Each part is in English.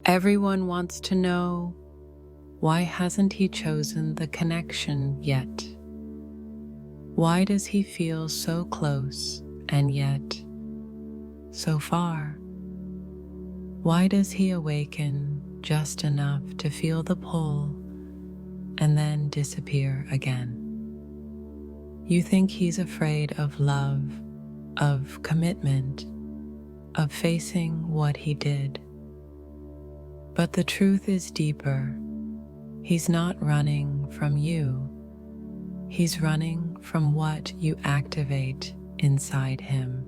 Everyone wants to know, why hasn't he chosen the connection yet? Why does he feel so close and yet so far? Why does he awaken just enough to feel the pull and then disappear again? You think he's afraid of love, of commitment, of facing what he did. But the truth is deeper. He's not running from you. He's running from what you activate inside him.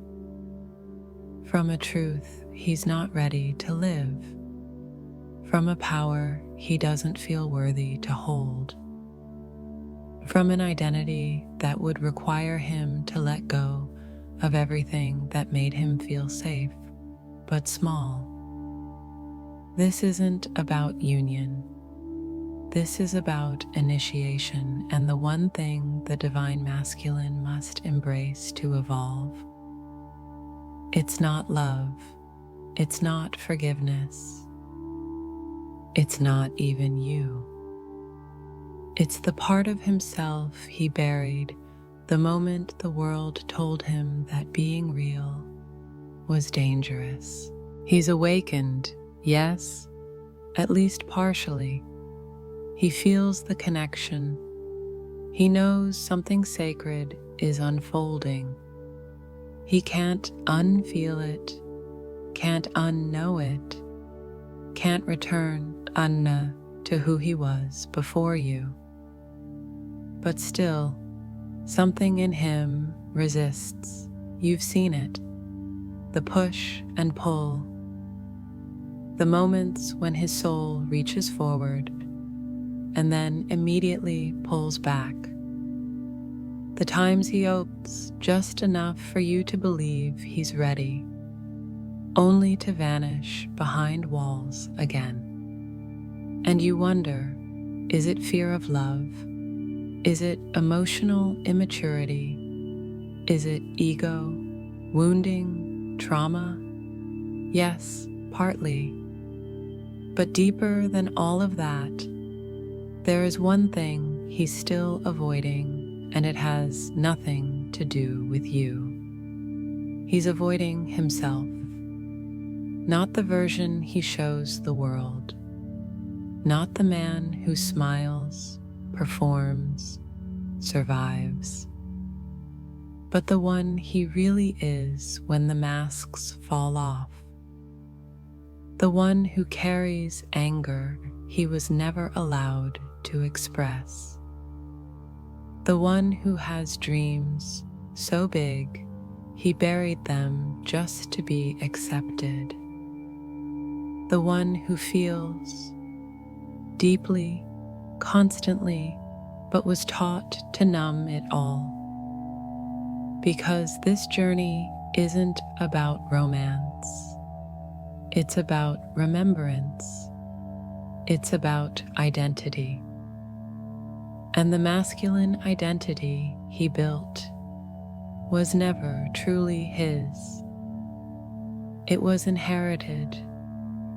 From a truth he's not ready to live. From a power he doesn't feel worthy to hold. From an identity that would require him to let go of everything that made him feel safe, but small. This isn't about union. This is about initiation and the one thing the divine masculine must embrace to evolve. It's not love. It's not forgiveness. It's not even you. It's the part of himself he buried the moment the world told him that being real was dangerous. He's awakened, yes, at least partially. He feels the connection. He knows something sacred is unfolding. He can't unfeel it, can't unknow it, can't return unna to who he was before you. But still, something in him resists. You've seen it. The push and pull. The moments when his soul reaches forward and then immediately pulls back. The times he opens just enough for you to believe he's ready, only to vanish behind walls again. And you wonder, is it fear of love? Is it emotional immaturity? Is it ego, wounding, trauma? Yes, partly. But deeper than all of that, there is one thing he's still avoiding, and it has nothing to do with you. He's avoiding himself, not the version he shows the world, not the man who smiles, performs, survives, but the one he really is when the masks fall off. The one who carries anger he was never allowed to express. The one who has dreams so big he buried them just to be accepted. The one who feels deeply, constantly, but was taught to numb it all. Because this journey isn't about romance. It's about remembrance. It's about identity. And the masculine identity he built was never truly his. It was inherited.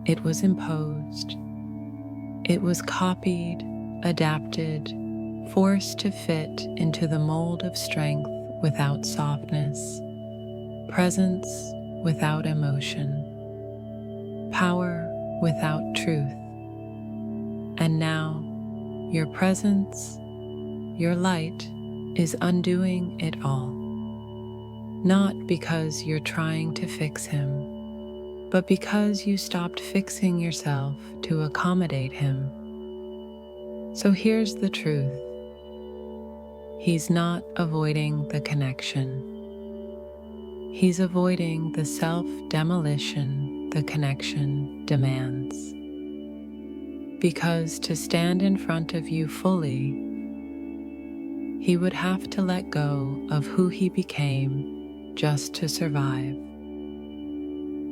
It was imposed. It was copied, adapted, forced to fit into the mold of strength without softness, presence without emotion, power without truth. And now, your presence, your light, is undoing it all. Not because you're trying to fix him, but because you stopped fixing yourself to accommodate him. So here's the truth. He's not avoiding the connection. He's avoiding the self-demolition the connection demands. Because to stand in front of you fully, he would have to let go of who he became just to survive.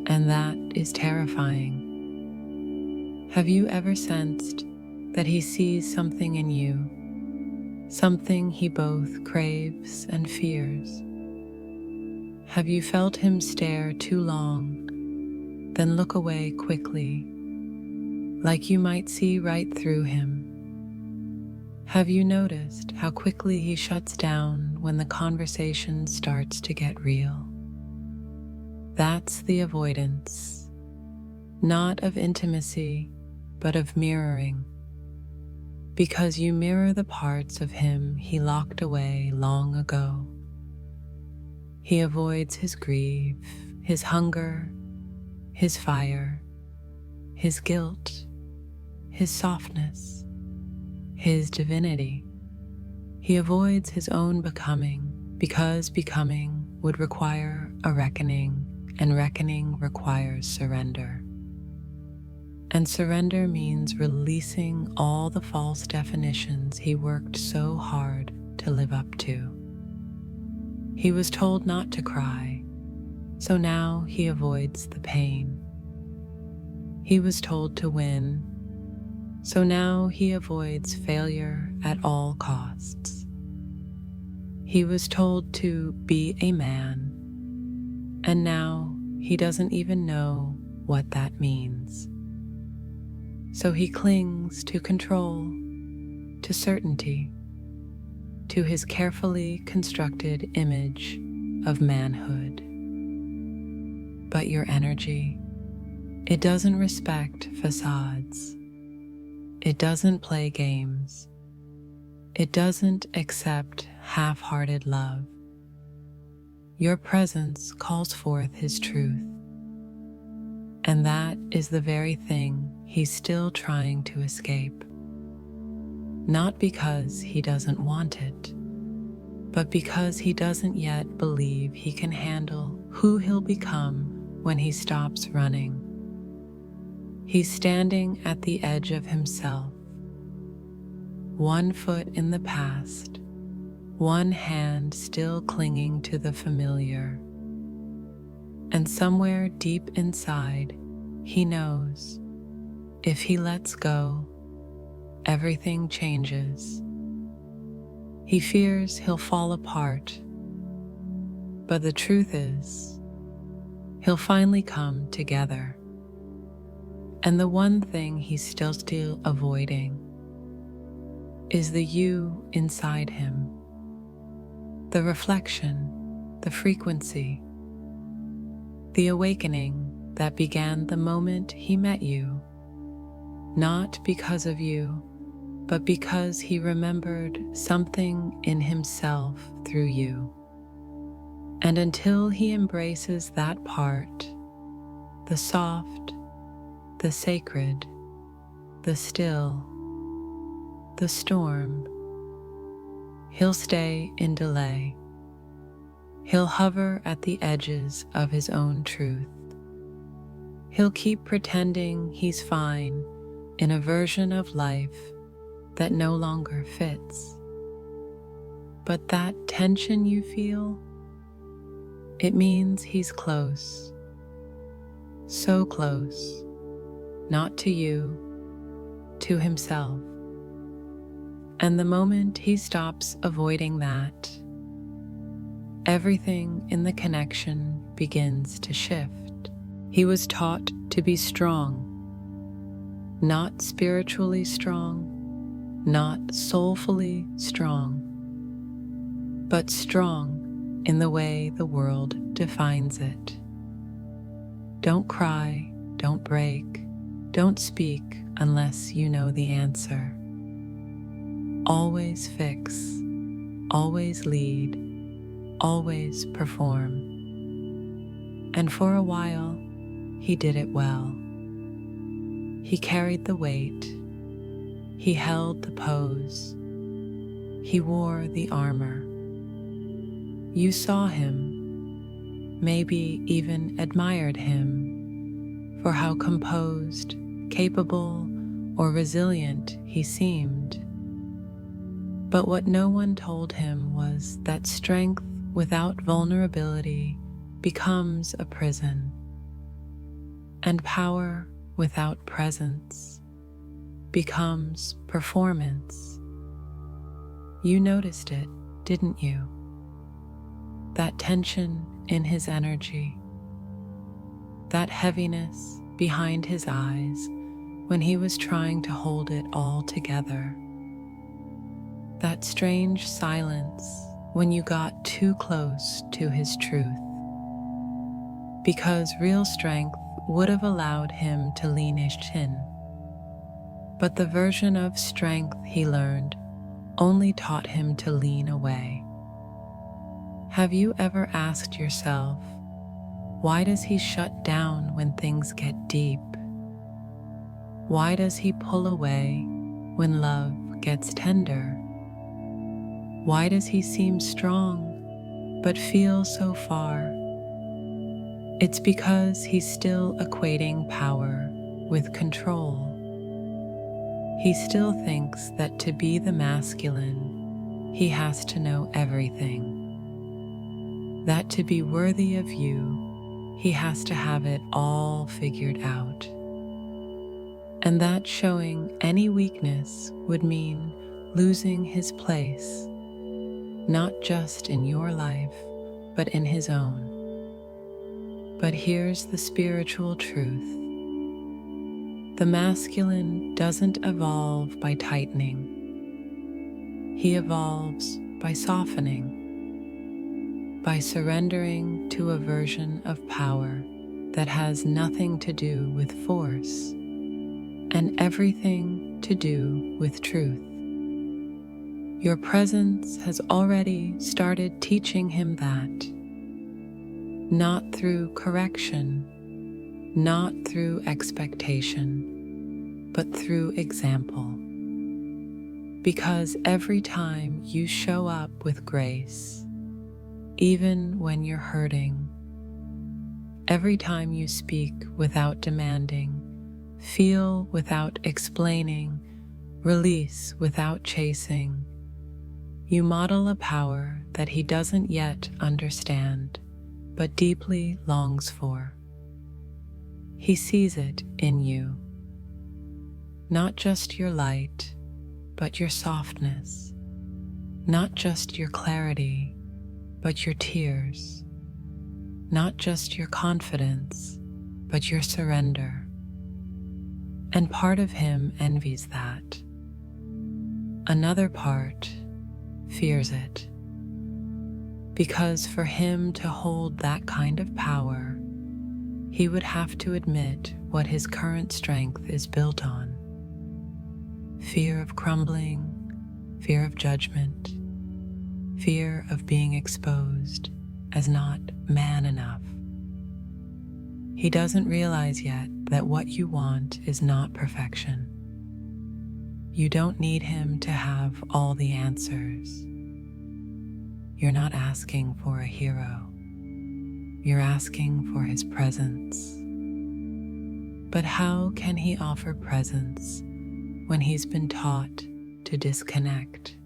And that is terrifying. Have you ever sensed that he sees something in you, something he both craves and fears? Have you felt him stare too long, then look away quickly, like you might see right through him. Have you noticed how quickly he shuts down when the conversation starts to get real? That's the avoidance, not of intimacy, but of mirroring, because you mirror the parts of him he locked away long ago. He avoids his grief, his hunger, his fire, his guilt, his softness, his divinity. He avoids his own becoming because becoming would require a reckoning, and reckoning requires surrender. And surrender means releasing all the false definitions he worked so hard to live up to. He was told not to cry, so now he avoids the pain. He was told to win, so now he avoids failure at all costs. He was told to be a man, and now he doesn't even know what that means. So he clings to control, to certainty, to his carefully constructed image of manhood. But your energy, it doesn't respect facades. It doesn't play games. It doesn't accept half-hearted love. Your presence calls forth his truth. And that is the very thing he's still trying to escape. Not because he doesn't want it, but because he doesn't yet believe he can handle who he'll become when he stops running. He's standing at the edge of himself, one foot in the past, one hand still clinging to the familiar. And somewhere deep inside, he knows if he lets go, everything changes. He fears he'll fall apart, but the truth is, he'll finally come together. And the one thing he's still avoiding is the you inside him, the reflection, the frequency, the awakening that began the moment he met you, not because of you, but because he remembered something in himself through you. And until he embraces that part, the soft, the sacred, the still, the storm, he'll stay in delay. He'll hover at the edges of his own truth. He'll keep pretending he's fine in a version of life that no longer fits. But that tension you feel, it means he's close, so close, not to you, to himself. And the moment he stops avoiding that, everything in the connection begins to shift. He was taught to be strong, not spiritually strong, not soulfully strong, but strong in the way the world defines it. Don't cry, don't break, don't speak unless you know the answer. Always fix, always lead, always perform. And for a while, he did it well. He carried the weight. He held the pose. He wore the armor. You saw him, maybe even admired him for how composed, capable, or resilient he seemed. But what no one told him was that strength without vulnerability becomes a prison, and power without presence becomes performance. You noticed it, didn't you? That tension in his energy, that heaviness behind his eyes when he was trying to hold it all together. That strange silence when you got too close to his truth. Because real strength would have allowed him to lean in. But the version of strength he learned only taught him to lean away. Have you ever asked yourself, why does he shut down when things get deep? Why does he pull away when love gets tender? Why does he seem strong but feel so far? It's because he's still equating power with control. He still thinks that to be the masculine, he has to know everything. That to be worthy of you, he has to have it all figured out. And that showing any weakness would mean losing his place, not just in your life, but in his own. But here's the spiritual truth. The masculine doesn't evolve by tightening. He evolves by softening, by surrendering to a version of power that has nothing to do with force and everything to do with truth. Your presence has already started teaching him that, not through correction, not through expectation, but through example. Because every time you show up with grace, even when you're hurting, every time you speak without demanding, feel without explaining, release without chasing, you model a power that he doesn't yet understand, but deeply longs for. He sees it in you. Not just your light, but your softness. Not just your clarity, but your tears. Not just your confidence, but your surrender. And part of him envies that. Another part fears it. Because for him to hold that kind of power, he would have to admit what his current strength is built on. Fear of crumbling, fear of judgment, fear of being exposed as not man enough. He doesn't realize yet that what you want is not perfection. You don't need him to have all the answers. You're not asking for a hero. You're asking for his presence. But how can he offer presence when he's been taught to disconnect?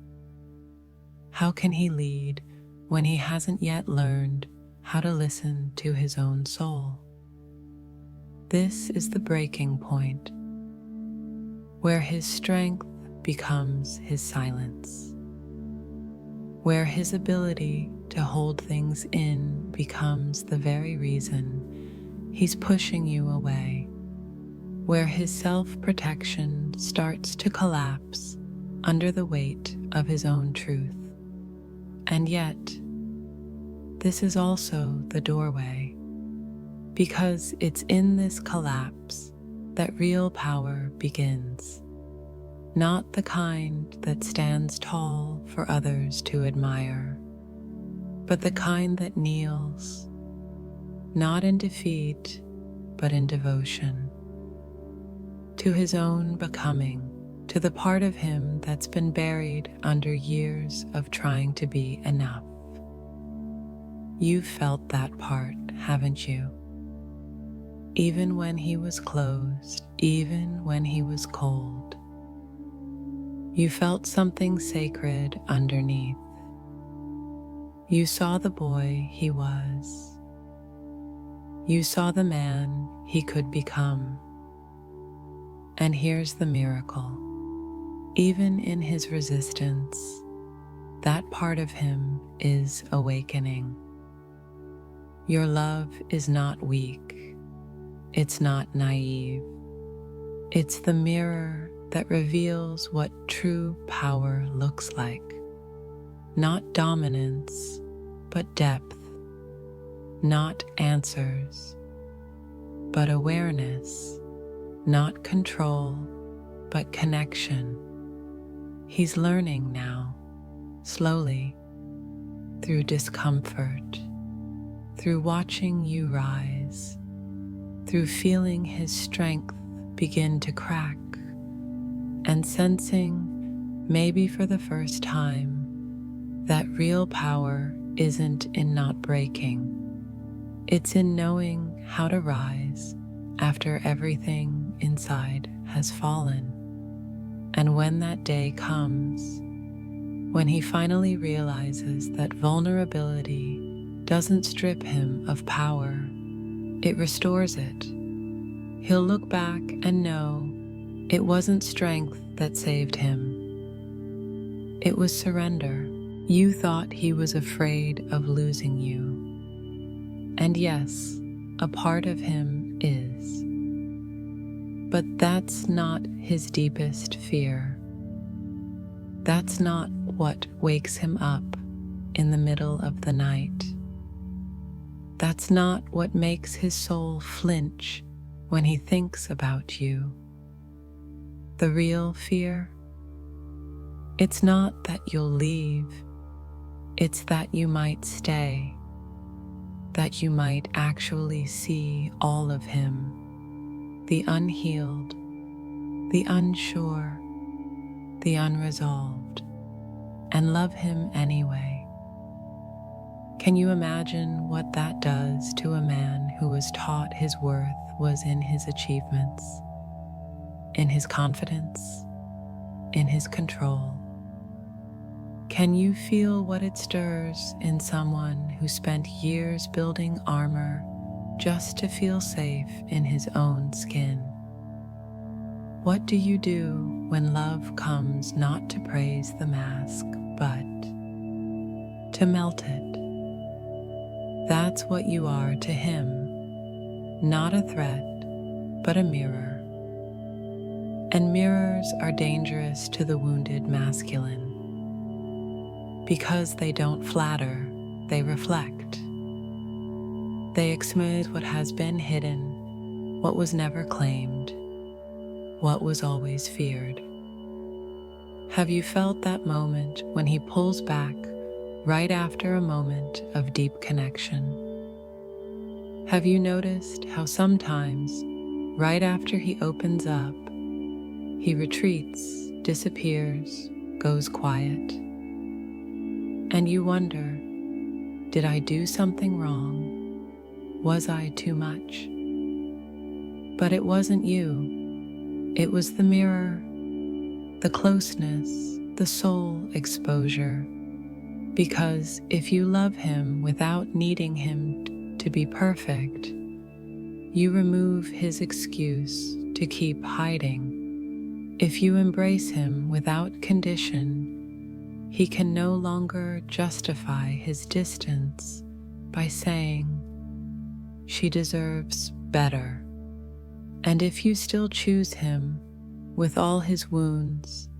How can he lead when he hasn't yet learned how to listen to his own soul? This is the breaking point, where his strength becomes his silence, where his ability to hold things in becomes the very reason he's pushing you away, where his self-protection starts to collapse under the weight of his own truth. And yet, this is also the doorway, because it's in this collapse that real power begins. Not the kind that stands tall for others to admire, but the kind that kneels, not in defeat, but in devotion, to his own becoming, to the part of him that's been buried under years of trying to be enough. You've felt that part, haven't you? Even when he was closed, even when he was cold, you felt something sacred underneath. You saw the boy he was. You saw the man he could become. And here's the miracle. Even in his resistance, that part of him is awakening. Your love is not weak. It's not naive. It's the mirror that reveals what true power looks like. Not dominance, but depth. Not answers, but awareness. Not control, but connection. He's learning now, slowly, through discomfort, through watching you rise, through feeling his strength begin to crack, and sensing, maybe for the first time, that real power isn't in not breaking. It's in knowing how to rise after everything inside has fallen. And when that day comes, when he finally realizes that vulnerability doesn't strip him of power, it restores it. He'll look back and know it wasn't strength that saved him. It was surrender. You thought he was afraid of losing you. And yes, a part of him is. But that's not his deepest fear. That's not what wakes him up in the middle of the night. That's not what makes his soul flinch when he thinks about you. The real fear? It's not that you'll leave. It's that you might stay. That you might actually see all of him. The unhealed, the unsure, the unresolved, and love him anyway. Can you imagine what that does to a man who was taught his worth was in his achievements, in his confidence, in his control? Can you feel what it stirs in someone who spent years building armor just to feel safe in his own skin? What do you do when love comes not to praise the mask, but to melt it? That's what you are to him, not a threat, but a mirror. And mirrors are dangerous to the wounded masculine. Because they don't flatter, they reflect. They expose what has been hidden, what was never claimed, what was always feared. Have you felt that moment when he pulls back right after a moment of deep connection? Have you noticed how sometimes, right after he opens up, he retreats, disappears, goes quiet? And you wonder, did I do something wrong? Was I too much? But it wasn't you. It was the mirror, the closeness, the soul exposure. Because if you love him without needing him to be perfect, you remove his excuse to keep hiding. If you embrace him without condition, he can no longer justify his distance by saying, "She deserves better." And if you still choose him with all his wounds,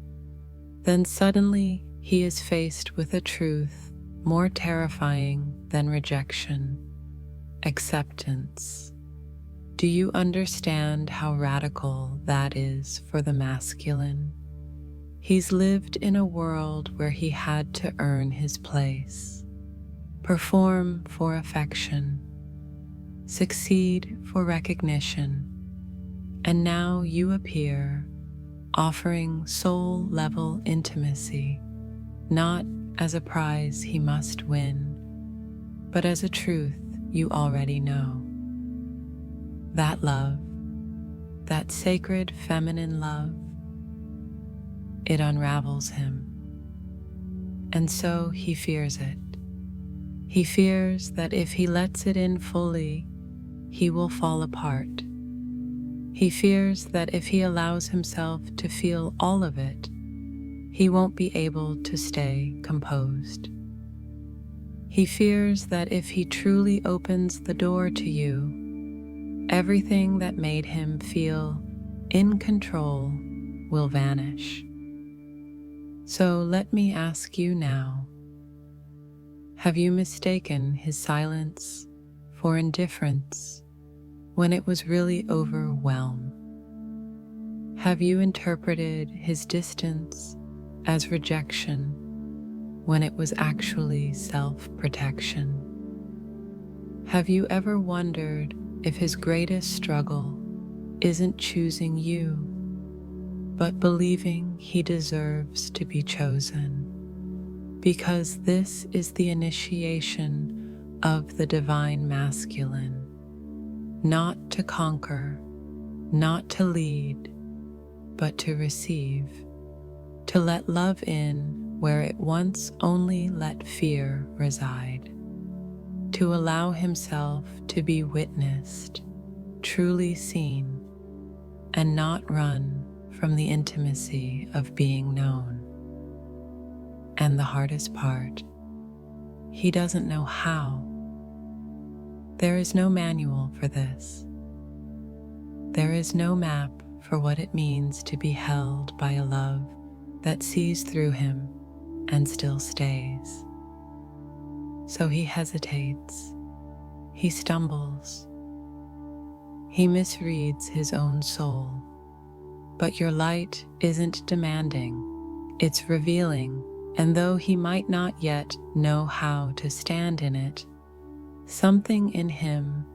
then suddenly he is faced with a truth more terrifying than rejection: acceptance. Do you understand how radical that is for the masculine? He's lived in a world where he had to earn his place, perform for affection, succeed for recognition, and now you appear offering soul-level intimacy, not as a prize he must win, but as a truth you already know. That love, that sacred feminine love, it unravels him. And so he fears it. He fears that if he lets it in fully, he will fall apart. He fears that if he allows himself to feel all of it, he won't be able to stay composed. He fears that if he truly opens the door to you, everything that made him feel in control will vanish. So let me ask you now, have you mistaken his silence for indifference when it was really overwhelm? Have you interpreted his distance as rejection when it was actually self-protection? Have you ever wondered if his greatest struggle isn't choosing you, but believing he deserves to be chosen? Because this is the initiation of the divine masculine, not to conquer, not to lead, but to receive, to let love in where it once only let fear reside, to allow himself to be witnessed, truly seen, and not run from the intimacy of being known. And the hardest part, he doesn't know how. There is no manual for this. There is no map for what it means to be held by a love that sees through him and still stays. So he hesitates, he stumbles, he misreads his own soul. But your light isn't demanding, it's revealing, and though he might not yet know how to stand in it, something in him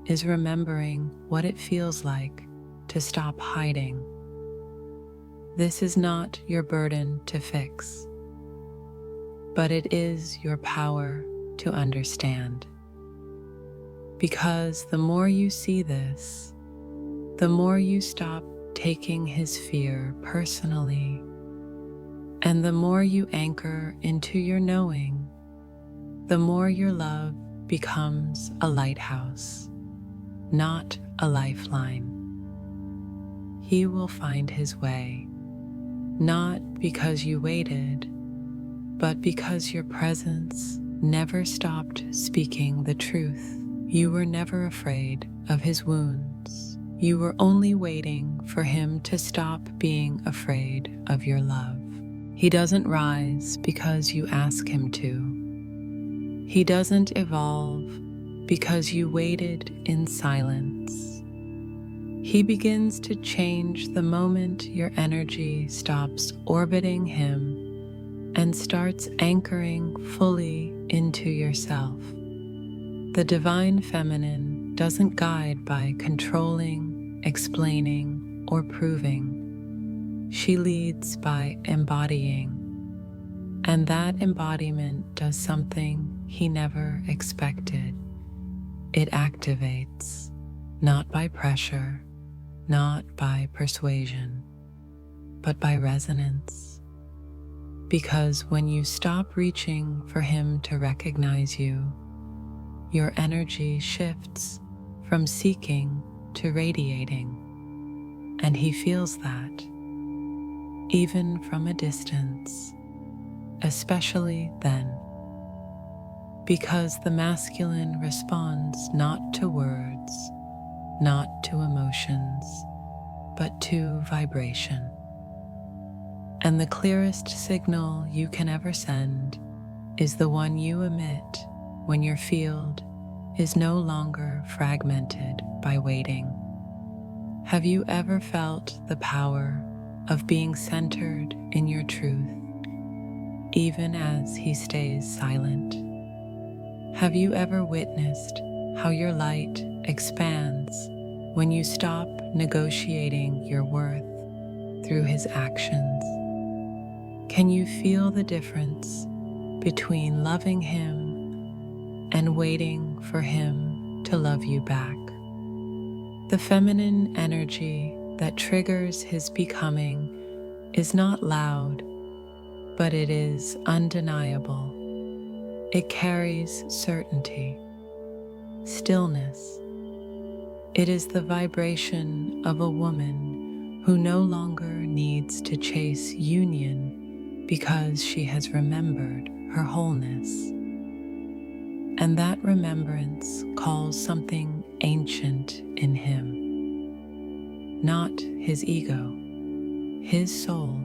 is remembering what it feels like to stop hiding. This is not your burden to fix, but it is your power to understand. Because the more you see this, the more you stop taking his fear personally, and the more you anchor into your knowing, the more your love becomes a lighthouse, not a lifeline. He will find his way, not because you waited, but because your presence never stopped speaking the truth. You were never afraid of his wounds. You were only waiting for him to stop being afraid of your love. He doesn't rise because you ask him to. He doesn't evolve because you waited in silence. He begins to change the moment your energy stops orbiting him and starts anchoring fully into yourself. The divine feminine doesn't guide by controlling, explaining, or proving. She leads by embodying, and that embodiment does something he never expected. It activates, not by pressure, not by persuasion, but by resonance. Because when you stop reaching for him to recognize you, your energy shifts from seeking to radiating, and he feels that, even from a distance, especially then. Because the masculine responds not to words, not to emotions, but to vibration. And the clearest signal you can ever send is the one you emit when your field is no longer fragmented by waiting. Have you ever felt the power of being centered in your truth, even as he stays silent? Have you ever witnessed how your light expands when you stop negotiating your worth through his actions? Can you feel the difference between loving him and waiting for him to love you back? The feminine energy that triggers his becoming is not loud, but it is undeniable. It carries certainty, stillness. It is the vibration of a woman who no longer needs to chase union because she has remembered her wholeness. And that remembrance calls something ancient in him. not his ego, his soul.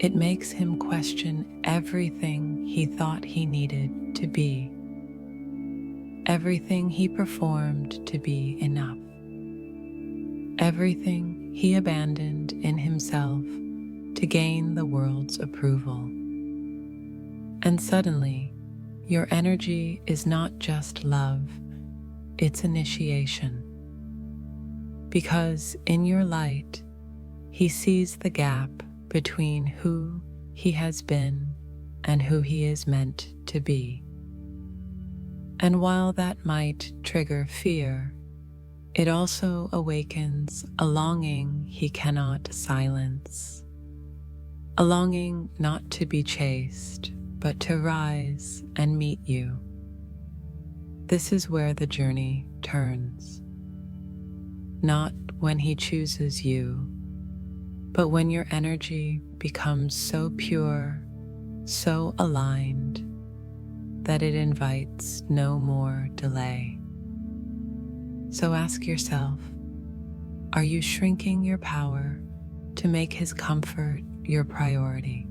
It makes him question everything he thought he needed to be, everything he performed to be enough, everything he abandoned in himself to gain the world's approval. And suddenly, your energy is not just love, it's initiation. Because in your light, he sees the gap between who he has been and who he is meant to be. And while that might trigger fear, it also awakens a longing he cannot silence. A longing not to be chased, but to rise and meet you. This is where the journey turns. Not when he chooses you, but when your energy becomes so pure, so aligned, that it invites no more delay. So ask yourself, are you shrinking your power to make his comfort your priority?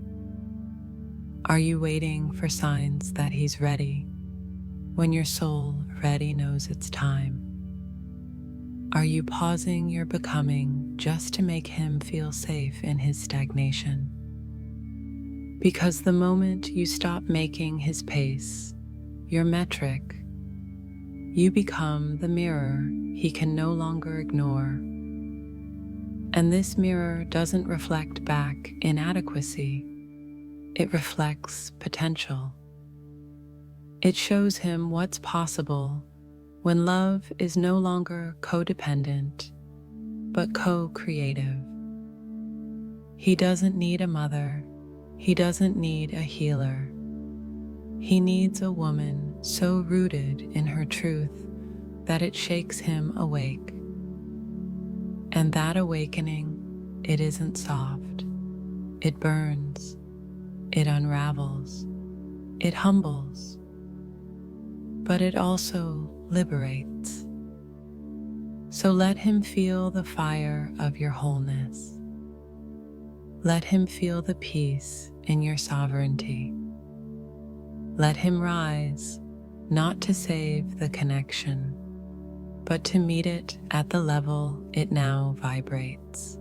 Are you waiting for signs that he's ready when your soul already knows it's time? Are you pausing your becoming just to make him feel safe in his stagnation? Because the moment you stop making his pace your metric, you become the mirror he can no longer ignore. And this mirror doesn't reflect back inadequacy, it reflects potential. It shows him what's possible when love is no longer codependent, but co-creative. He doesn't need a mother, he doesn't need a healer. He needs a woman so rooted in her truth that it shakes him awake. And that awakening, it isn't soft. It burns, it unravels, it humbles, but it also liberates. So let him feel the fire of your wholeness. Let him feel the peace in your sovereignty. Let him rise, not to save the connection, but to meet it at the level it now vibrates.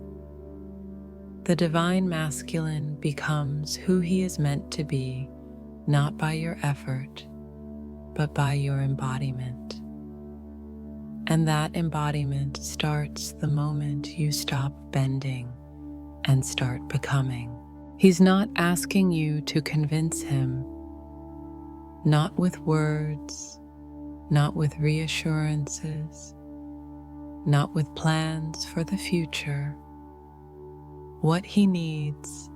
The divine masculine becomes who he is meant to be, not by your effort, but by your embodiment. And that embodiment starts the moment you stop bending and start becoming. He's not asking you to convince him, not with words, not with reassurances, not with plans for the future. What he needs,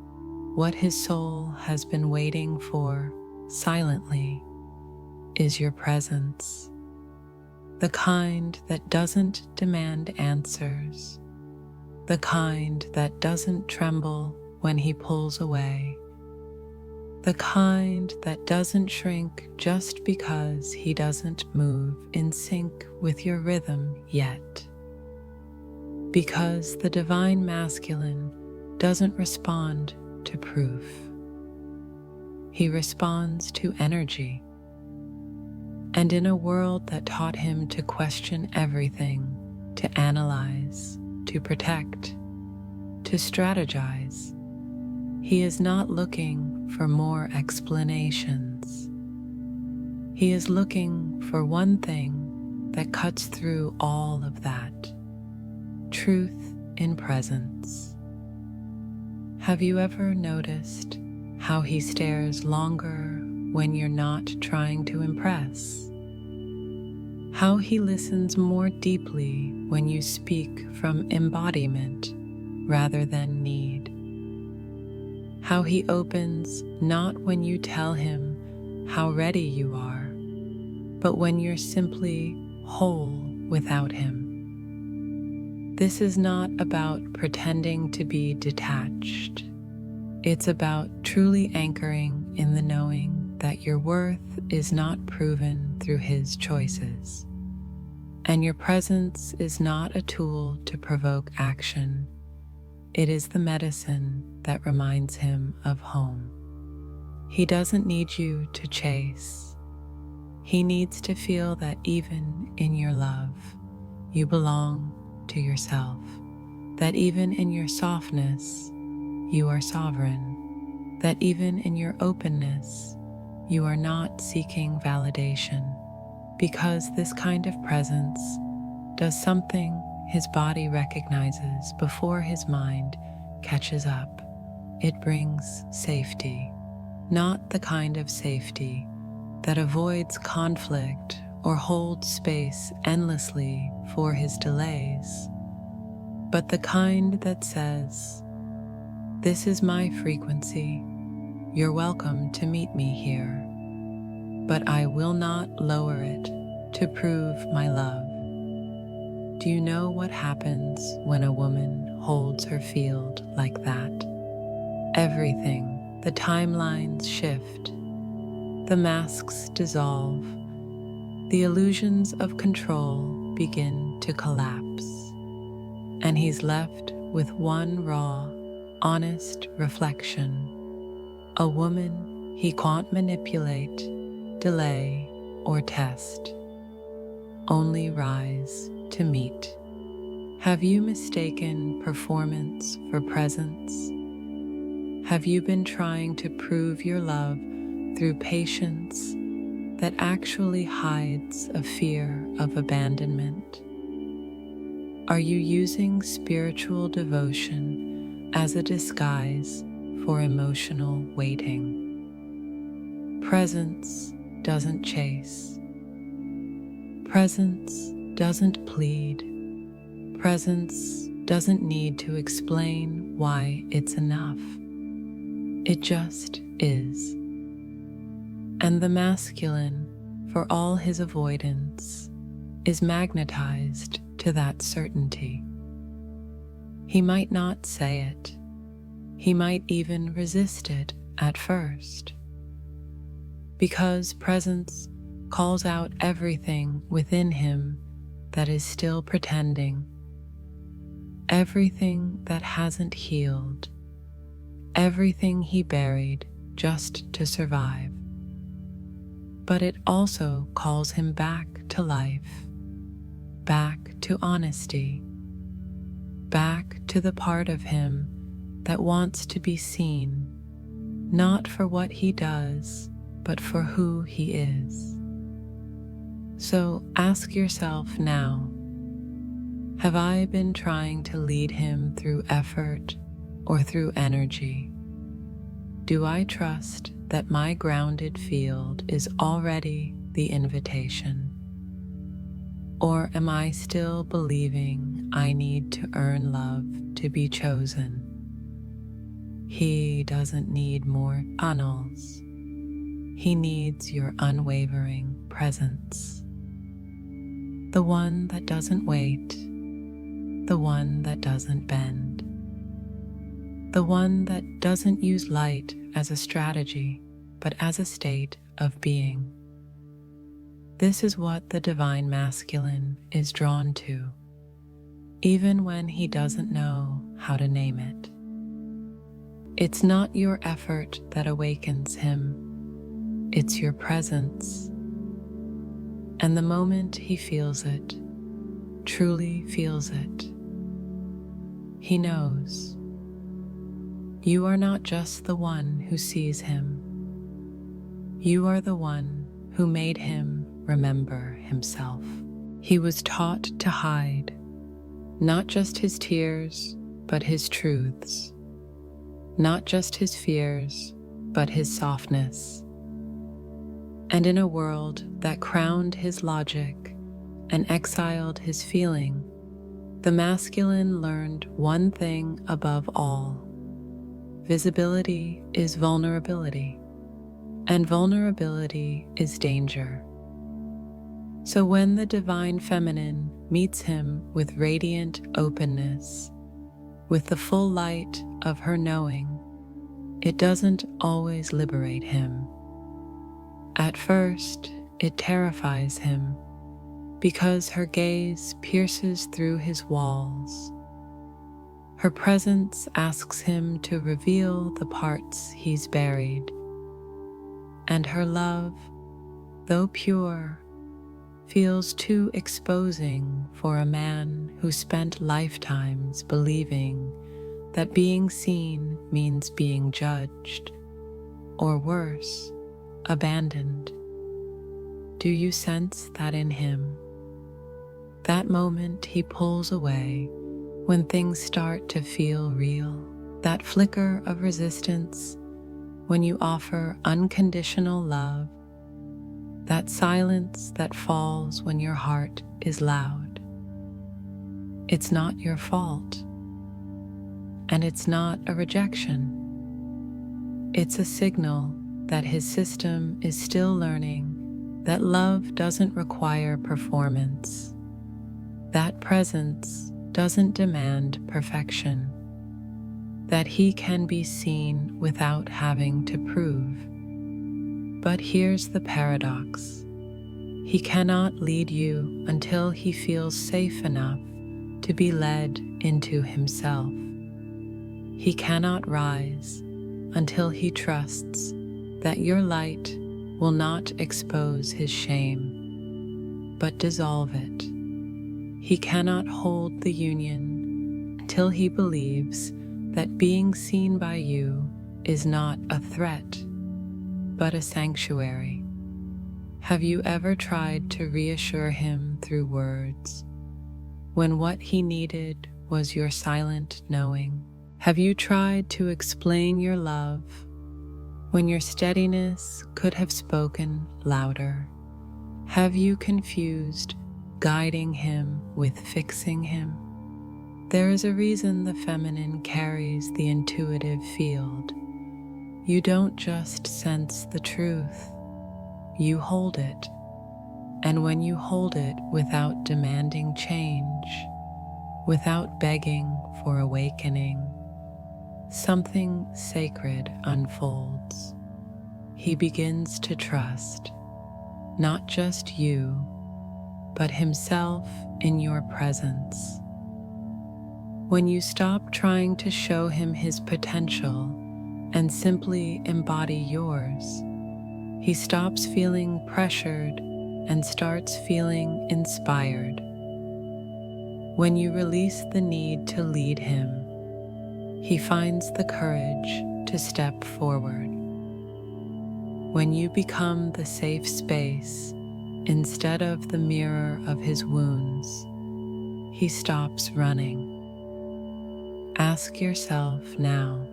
what his soul has been waiting for silently, is your presence. The kind that doesn't demand answers, the kind that doesn't tremble when he pulls away, the kind that doesn't shrink just because he doesn't move in sync with your rhythm yet. Because the divine masculine doesn't respond to proof. He responds to energy. And in a world that taught him to question everything, to analyze, to protect, to strategize, he is not looking for more explanations. He is looking for one thing that cuts through all of that: truth in presence. Have you ever noticed how he stares longer when you're not trying to impress? How he listens more deeply when you speak from embodiment rather than need? How he opens not when you tell him how ready you are, but when you're simply whole without him. This is not about pretending to be detached. It's about truly anchoring in the knowing that your worth is not proven through his choices. And your presence is not a tool to provoke action. It is the medicine that reminds him of home. He doesn't need you to chase. He needs to feel that even in your love, you belong to yourself. That even in your softness, you are sovereign. That even in your openness, you are not seeking validation. Because this kind of presence does something his body recognizes before his mind catches up. It brings safety, not the kind of safety that avoids conflict or holds space endlessly for his delays, but the kind that says, "This is my frequency. You're welcome to meet me here, but I will not lower it to prove my love." Do you know what happens when a woman holds her field like that? Everything, the timelines shift, the masks dissolve, the illusions of control begin to collapse, and he's left with one raw, honest reflection. A woman he can't manipulate, delay, or test. Only rise to meet. Have you mistaken performance for presence? Have you been trying to prove your love through patience that actually hides a fear of abandonment? Are you using spiritual devotion as a disguise for emotional waiting? Presence doesn't chase. Presence doesn't plead. Presence doesn't need to explain why it's enough. It just is. And the masculine, for all his avoidance, is magnetized to that certainty. He might not say it. He might even resist it at first. Because presence calls out everything within him that is still pretending, everything that hasn't healed, everything he buried just to survive. But it also calls him back to life, back to honesty, back to the part of him that wants to be seen, not for what he does, but for who he is. So ask yourself now, have I been trying to lead him through effort or through energy? Do I trust that my grounded field is already the invitation? Or am I still believing I need to earn love to be chosen? He doesn't need more annals. He needs your unwavering presence. The one that doesn't wait, the one that doesn't bend, the one that doesn't use light as a strategy, but as a state of being. This is what the divine masculine is drawn to, even when he doesn't know how to name it. It's not your effort that awakens him, it's your presence. And the moment he feels it, truly feels it, he knows. You are not just the one who sees him. You are the one who made him remember himself. He was taught to hide, not just his tears, but his truths. Not just his fears, but his softness. And in a world that crowned his logic and exiled his feeling, the masculine learned one thing above all. Visibility is vulnerability, and vulnerability is danger. So when the divine feminine meets him with radiant openness, with the full light of her knowing, it doesn't always liberate him. At first, it terrifies him, because her gaze pierces through his walls. Her presence asks him to reveal the parts he's buried, and her love, though pure, feels too exposing for a man who spent lifetimes believing that being seen means being judged, or worse, abandoned. Do you sense that in him? That moment he pulls away when things start to feel real, that flicker of resistance when you offer unconditional love, that silence that falls when your heart is loud. It's not your fault, and it's not a rejection. It's a signal that his system is still learning that love doesn't require performance, that presence doesn't demand perfection, that he can be seen without having to prove. But here's the paradox. He cannot lead you until he feels safe enough to be led into himself. He cannot rise until he trusts that your light will not expose his shame, but dissolve it. He cannot hold the union until he believes that being seen by you is not a threat, but a sanctuary. Have you ever tried to reassure him through words, when what he needed was your silent knowing? Have you tried to explain your love, when your steadiness could have spoken louder? Have you confused guiding him with fixing him? There is a reason the feminine carries the intuitive field. You don't just sense the truth, you hold it. And when you hold it without demanding change, without begging for awakening, something sacred unfolds. He begins to trust, not just you, but himself in your presence. When you stop trying to show him his potential and simply embody yours, he stops feeling pressured and starts feeling inspired. When you release the need to lead him, he finds the courage to step forward. When you become the safe space instead of the mirror of his wounds, he stops running. Ask yourself now,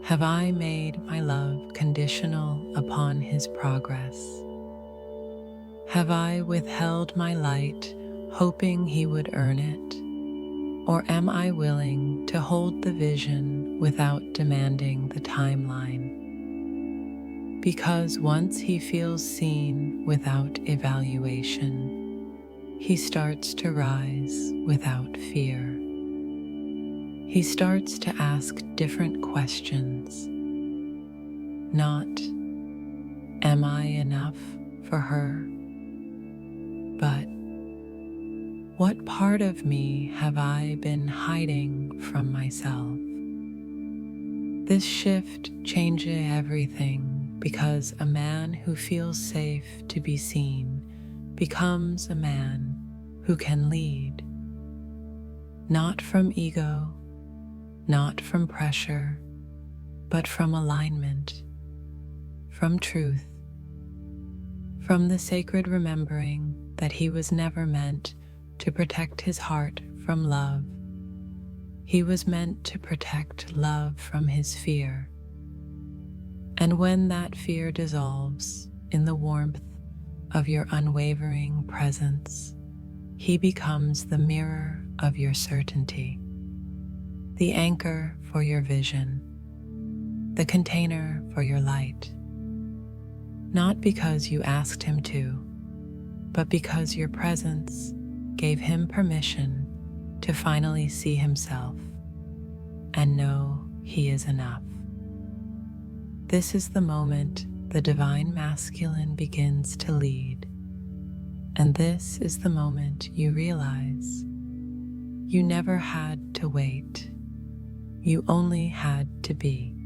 have I made my love conditional upon his progress? Have I withheld my light, hoping he would earn it? Or am I willing to hold the vision without demanding the timeline? Because once he feels seen without evaluation, he starts to rise without fear. He starts to ask different questions. Not, am I enough for her? But, what part of me have I been hiding from myself? This shift changes everything because a man who feels safe to be seen becomes a man who can lead. Not from ego, not from pressure, but from alignment, from truth, from the sacred remembering that he was never meant to protect his heart from love. He was meant to protect love from his fear. And when that fear dissolves in the warmth of your unwavering presence, he becomes the mirror of your certainty, the anchor for your vision, the container for your light. Not because you asked him to, but because your presence gave him permission to finally see himself and know he is enough. This is the moment the divine masculine begins to lead. And this is the moment you realize you never had to wait. You only had to be.